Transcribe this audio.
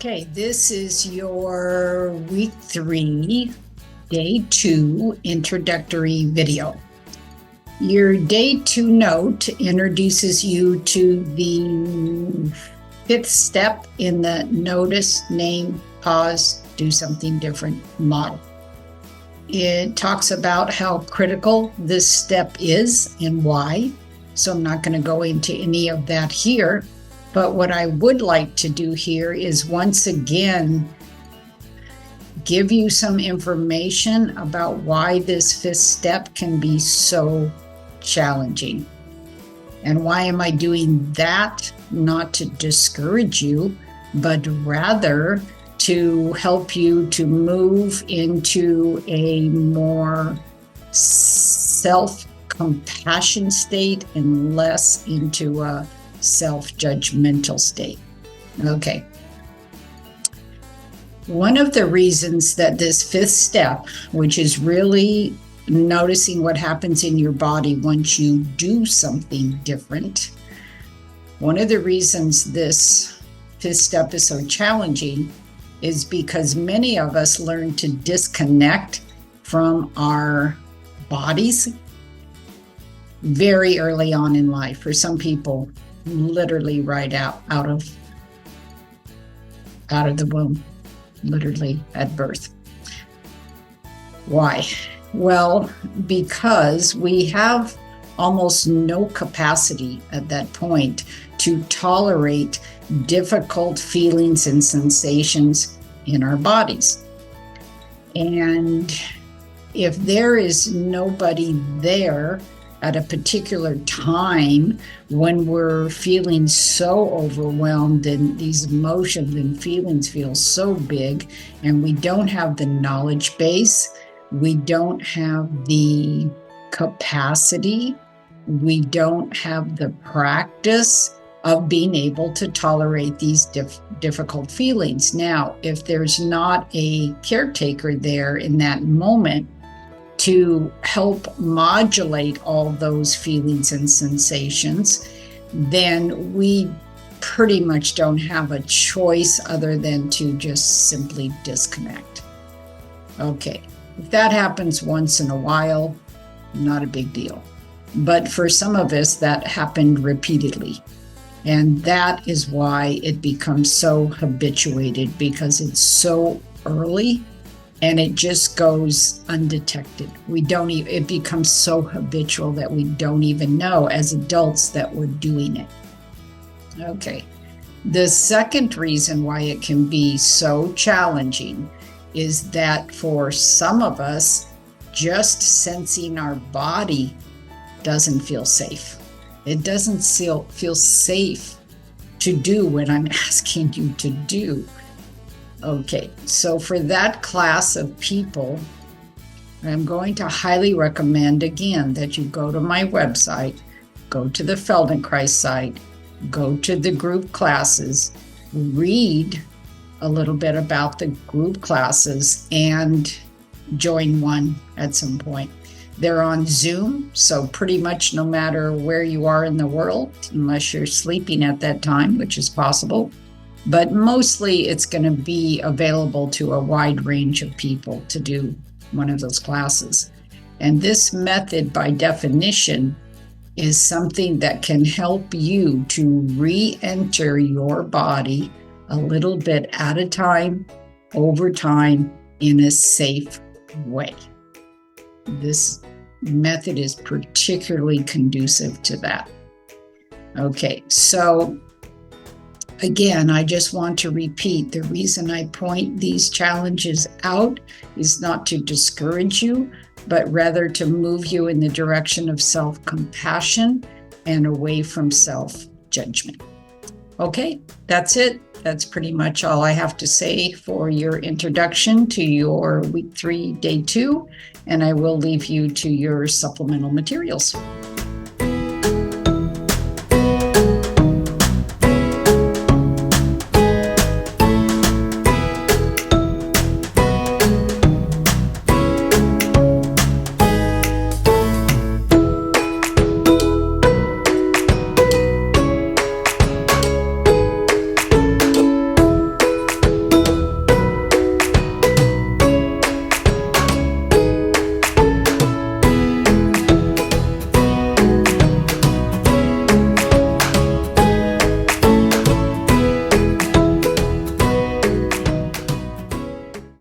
Okay, this is your week 3, day 2 introductory video. Your day 2 note introduces you to the 5th step in the notice, name, pause, do something different model. It talks about how critical this step is and why. So I'm not going to go into any of that here. But what I would like to do here is once again give you some information about why this 5th step can be so challenging. And why am I doing that? Not to discourage you, but rather to help you to move into a more self-compassion state and less into a self-judgmental state. Okay. One of the reasons that this 5th step, which is really noticing what happens in your body once you do something different, one of the reasons this 5th step is so challenging is because many of us learn to disconnect from our bodies very early on in life. For some people, literally right out of the womb, literally at birth. Why? Well, because we have almost no capacity at that point to tolerate difficult feelings and sensations in our bodies. And if there is nobody there at a particular time when we're feeling so overwhelmed and these emotions and feelings feel so big, and we don't have the knowledge base, we don't have the capacity, we don't have the practice of being able to tolerate these difficult feelings. Now, if there's not a caretaker there in that moment to help modulate all those feelings and sensations, then we pretty much don't have a choice other than to just simply disconnect. Okay, if that happens once in a while, not a big deal. But for some of us, that happened repeatedly. And that is why it becomes so habituated, because it's so early and it just goes undetected. It becomes so habitual that we don't even know as adults that we're doing it. Okay. The second reason why it can be so challenging is that for some of us, just sensing our body doesn't feel safe. It doesn't feel safe to do what I'm asking you to do. Okay, so for that class of people, I'm going to highly recommend again that you go to my website, go to the Feldenkrais site, go to the group classes, read a little bit about the group classes, and join one at some point. They're on Zoom, so pretty much no matter where you are in the world, unless you're sleeping at that time, which is possible. But mostly it's going to be available to a wide range of people to do one of those classes. And this method, by definition, is something that can help you to re-enter your body a little bit at a time, over time, in a safe way. This method is particularly conducive to that. Okay, so again, I just want to repeat, the reason I point these challenges out is not to discourage you, but rather to move you in the direction of self-compassion and away from self-judgment. Okay, that's it. That's pretty much all I have to say for your introduction to your week 3, day 2, and I will leave you to your supplemental materials.